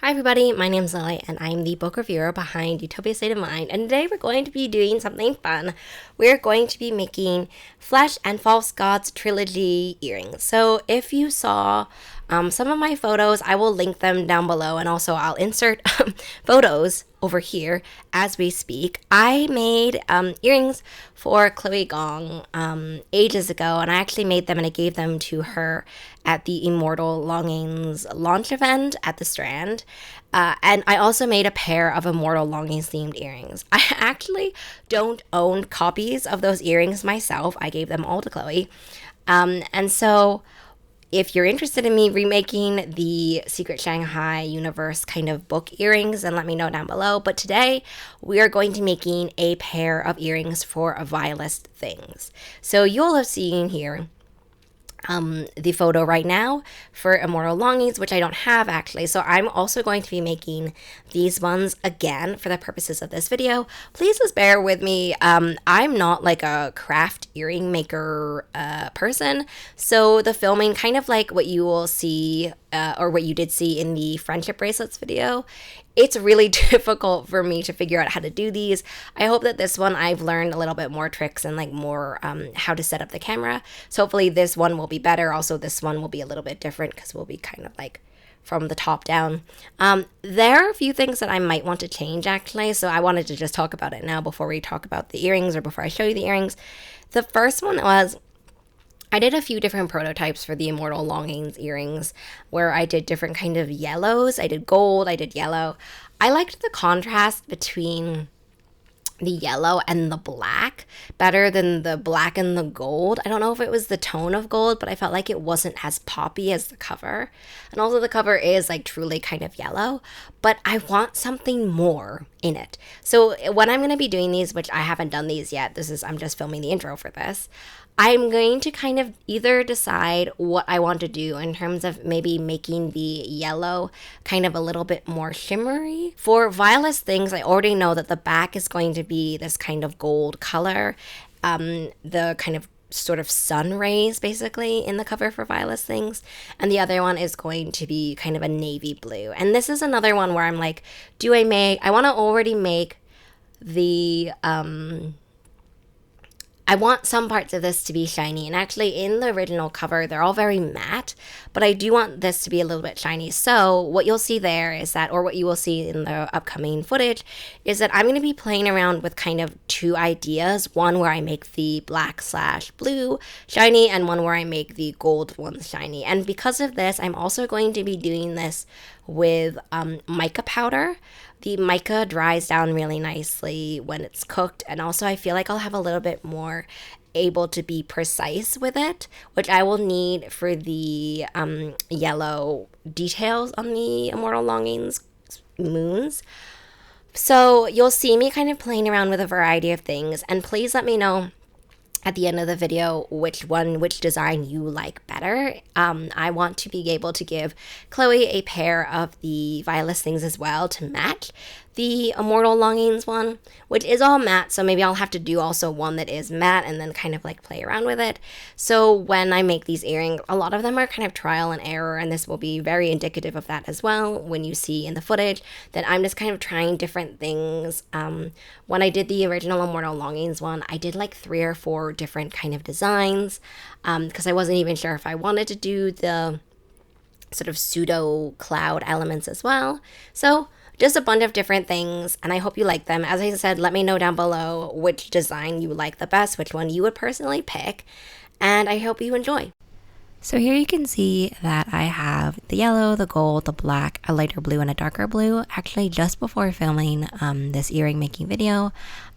Hi everybody, my name's Lily and I'm the book reviewer behind Utopia State of Mind, and today we're going to be doing something fun. We're going to be making Flesh and False Gods trilogy earrings. So if you saw some of my photos, I will link them down below, and also I'll insert photos over here as we speak. I made earrings for Chloe Gong ages ago, and I actually made them and I gave them to her at the Immortal Longings launch event at the Strand. And I also made a pair of Immortal Longings themed earrings. I actually don't own copies of those earrings myself. I gave them all to Chloe. And so if you're interested in me remaking the Secret Shanghai Universe kind of book earrings, then let me know down below. But today we are going to be making a pair of earrings for Vilest things. So you'll have seen here the photo right now for Immortal Longings, which I don't have actually. So I'm also going to be making these ones again for the purposes of this video. Please just bear with me. I'm not like a craft earring maker person. So the filming, kind of like what you will see or what you did see in the friendship bracelets video, it's really difficult for me to figure out how to do these. I hope that this one I've learned a little bit more tricks and like more how to set up the camera. So hopefully this one will be better. Also, this one will be a little bit different because we'll be kind of like from the top down. There are a few things that I might want to change actually. So I wanted to just talk about it now before we talk about the earrings or before I show you the earrings. The first one was I did a few different prototypes for the Immortal Longings earrings where I did different kind of yellows. I did gold, I did yellow. I liked the contrast between the yellow and the black better than the black and the gold. I don't know if it was the tone of gold, but I felt like it wasn't as poppy as the cover. And also the cover is like truly kind of yellow, but I want something more in it. So when I'm going to be doing these, which I haven't done these yet, I'm just filming the intro for this. I'm going to kind of either decide what I want to do in terms of maybe making the yellow kind of a little bit more shimmery. For Vilest things, I already know that the back is going to be this kind of gold color, the kind of sort of sun rays basically in the cover for Vilest things, and the other one is going to be kind of a navy blue. And this is another one where I'm like, I want to already make the I want some parts of this to be shiny, and actually in the original cover, they're all very matte, but I do want this to be a little bit shiny. So what you'll see there is that, or what you will see in the upcoming footage, is that I'm going to be playing around with kind of two ideas. One where I make the black/blue shiny, and one where I make the gold ones shiny. And because of this, I'm also going to be doing this with mica powder. The mica dries down really nicely when it's cooked, and also I feel like I'll have a little bit more able to be precise with it, which I will need for the yellow details on the Immortal Longings moons. So you'll see me kind of playing around with a variety of things, and please let me know at the end of the video which design you like better. I want to be able to give Chloe a pair of the Vilest things as well to match the Immortal Longings one, which is all matte, so maybe I'll have to do also one that is matte and then kind of like play around with it. So when I make these earrings, a lot of them are kind of trial and error, and this will be very indicative of that as well when you see in the footage that I'm just kind of trying different things. When I did the original Immortal Longings one, I did like 3 or 4 different kind of designs because I wasn't even sure if I wanted to do the sort of pseudo cloud elements as well. So just a bunch of different things, and I hope you like them. As I said, let me know down below which design you like the best, which one you would personally pick, and I hope you enjoy. So here you can see that I have the yellow, the gold, the black, a lighter blue, and a darker blue. Actually, just before filming this earring making video,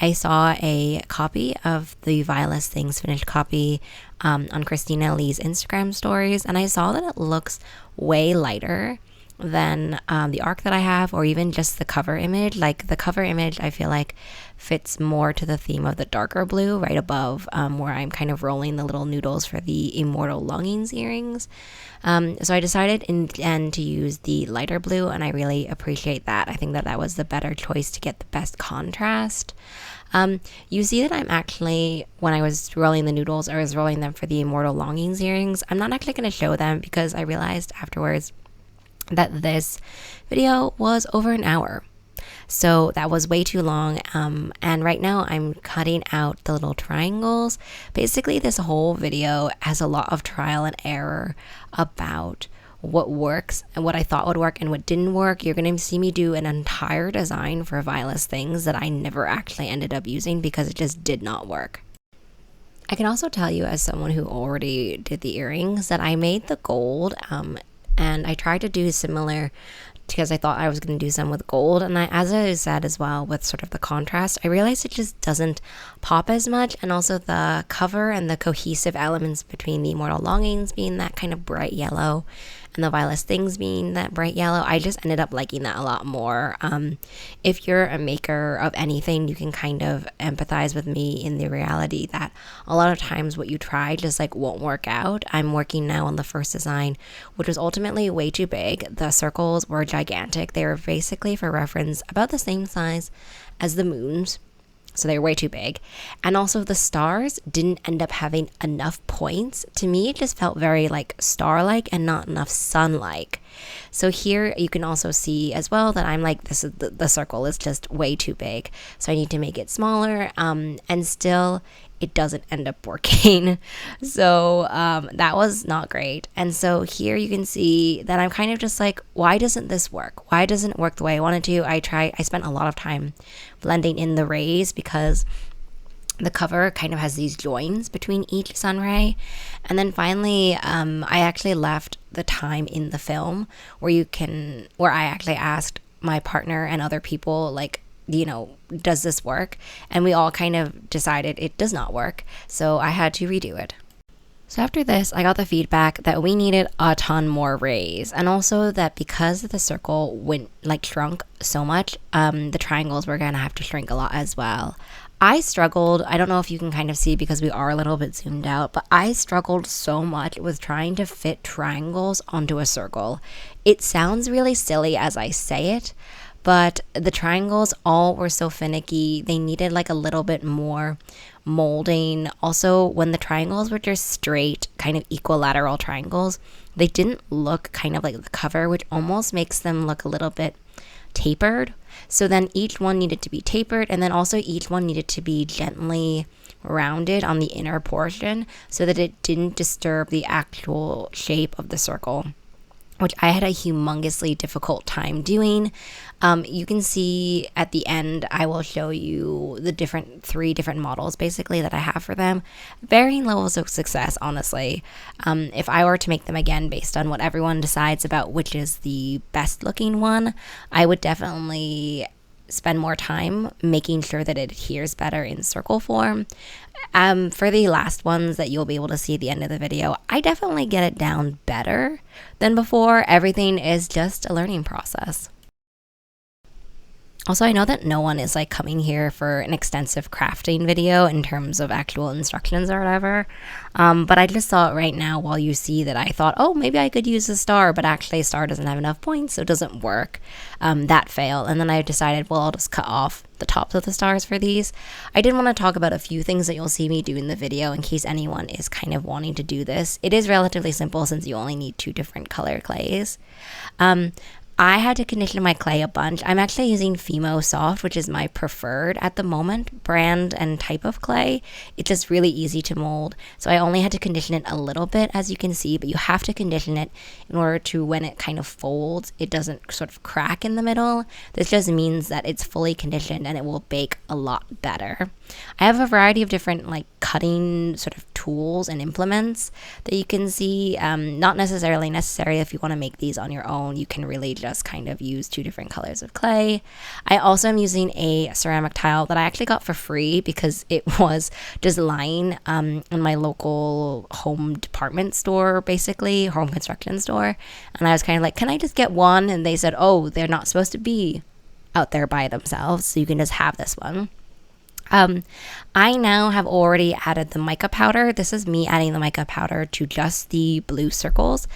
I saw a copy of the Vilest things finished copy on Christina Lee's Instagram stories, and I saw that it looks way lighter than the arc that I have, or even just the cover image. Like the cover image I feel like fits more to the theme of the darker blue right above where I'm kind of rolling the little noodles for the Immortal Longings earrings. So I decided in the end to use the lighter blue, and I really appreciate that. I think that that was the better choice to get the best contrast. You see that I'm actually, when I was rolling the noodles, I was rolling them for the Immortal Longings earrings. I'm not actually going to show them because I realized afterwards that this video was over an hour. So that was way too long. And right now I'm cutting out the little triangles. Basically, this whole video has a lot of trial and error about what works and what I thought would work and what didn't work. You're going to see me do an entire design for Vilest things that I never actually ended up using because it just did not work. I can also tell you, as someone who already did the earrings, that I made the gold and I tried to do similar because I thought I was going to do some with gold. And as I said as well, with sort of the contrast, I realized it just doesn't pop as much. And also the cover and the cohesive elements between the Immortal Longings being that kind of bright yellow and the Vilest things being that bright yellow, I just ended up liking that a lot more. If you're a maker of anything, you can kind of empathize with me in the reality that a lot of times what you try just like won't work out. I'm working now on the first design, which was ultimately way too big. The circles were gigantic. They were basically, for reference, about the same size as the moons. So they were way too big. And also the stars didn't end up having enough points. To me, it just felt very like star-like and not enough sun-like. So here you can also see as well that I'm like, this is the circle is just way too big. So I need to make it smaller. And still it doesn't end up working. So that was not great. And so here you can see that I'm kind of just like, why doesn't this work? Why doesn't it work the way I wanted to? I spent a lot of time blending in the rays because the cover kind of has these joins between each sun ray. And then finally, I actually left the time in the film where I actually asked my partner and other people, like, you know, does this work? And we all kind of decided it does not work. So I had to redo it. So after this, I got the feedback that we needed a ton more rays, and also that because the circle shrunk so much, the triangles were gonna have to shrink a lot as well. I struggled. I don't know if you can kind of see because we are a little bit zoomed out, but I struggled so much with trying to fit triangles onto a circle. It sounds really silly as I say it, but the triangles all were so finicky. They needed like a little bit more molding. Also, when the triangles were just straight, kind of equilateral triangles, they didn't look kind of like the cover, which almost makes them look a little bit tapered. So then each one needed to be tapered, and then also each one needed to be gently rounded on the inner portion so that it didn't disturb the actual shape of the circle, which I had a humongously difficult time doing. You can see at the end, I will show you the three different models basically that I have for them. Varying levels of success, honestly. If I were to make them again based on what everyone decides about which is the best looking one, I would definitely spend more time making sure that it adheres better in circle form. For the last ones that you'll be able to see at the end of the video, I definitely get it down better than before. Everything is just a learning process. Also, I know that no one is like coming here for an extensive crafting video in terms of actual instructions or whatever. But I just thought right now, while you see that I thought, oh, maybe I could use a star, but actually a star doesn't have enough points, so it doesn't work. That failed. And then I decided, well, I'll just cut off the tops of the stars for these. I did want to talk about a few things that you'll see me do in the video in case anyone is kind of wanting to do this. It is relatively simple since you only need 2 different color clays. I had to condition my clay a bunch. I'm actually using Fimo Soft, which is my preferred at the moment brand and type of clay. It's just really easy to mold. So I only had to condition it a little bit, as you can see, but you have to condition it in order to, when it kind of folds, it doesn't sort of crack in the middle. This just means that it's fully conditioned and it will bake a lot better. I have a variety of different like cutting sort of tools and implements that you can see. Not necessarily necessary if you want to make these on your own. You can really just kind of use 2 different colors of clay. I also am using a ceramic tile that I actually got for free because it was just lying in my local home department store, basically home construction store, and I was kind of like, can I just get one? And they said, oh, they're not supposed to be out there by themselves, so you can just have this one. I now have already added the mica powder. This is me adding the mica powder to just the blue circles.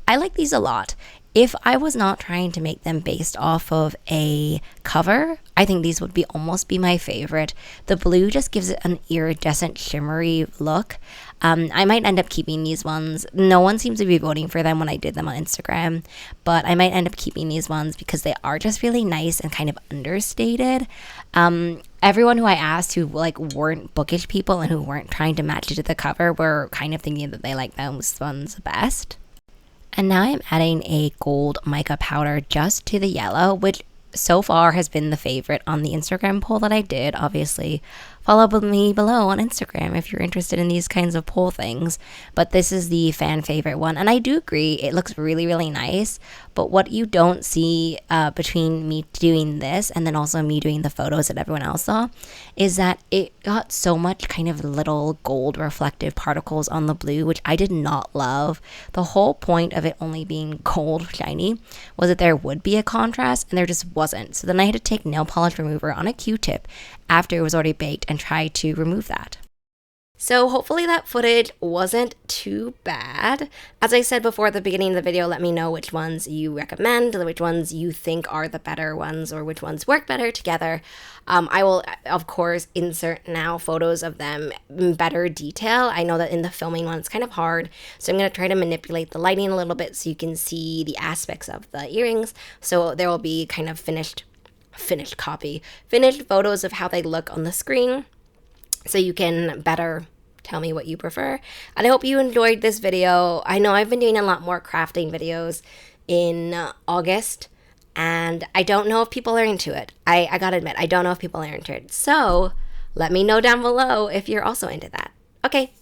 I like these a lot. if I was not trying to make them based off of a cover, I think these would be almost be my favorite. The blue just gives it an iridescent shimmery look. I might end up keeping these ones. No one seems to be voting for them when I did them on Instagram, but I might end up keeping these ones because they are just really nice and kind of understated. Everyone who I asked who like weren't bookish people and who weren't trying to match it to the cover were kind of thinking that they like those ones the best. And now I'm adding a gold mica powder just to the yellow, which so far has been the favorite on the Instagram poll that I did. Obviously, follow me below on Instagram if you're interested in these kinds of poll things. But this is the fan favorite one. And I do agree, it looks really, really nice. But what you don't see between me doing this and then also me doing the photos that everyone else saw is that it got so much kind of little gold reflective particles on the blue, which I did not love. The whole point of it only being gold shiny was that there would be a contrast, and there just wasn't. So then I had to take nail polish remover on a Q-tip after it was already baked and try to remove that. So hopefully that footage wasn't too bad. As I said before at the beginning of the video, let me know which ones you recommend, which ones you think are the better ones, or which ones work better together. I will, of course, insert now photos of them in better detail. I know that in the filming one, it's kind of hard, so I'm going to try to manipulate the lighting a little bit so you can see the aspects of the earrings. So there will be kind of finished photos of how they look on the screen, so you can better tell me what you prefer. And I hope you enjoyed this video. I know I've been doing a lot more crafting videos in August, and I don't know if people are into it. I gotta admit, I don't know if people are into it. So let me know down below if you're also into that. Okay,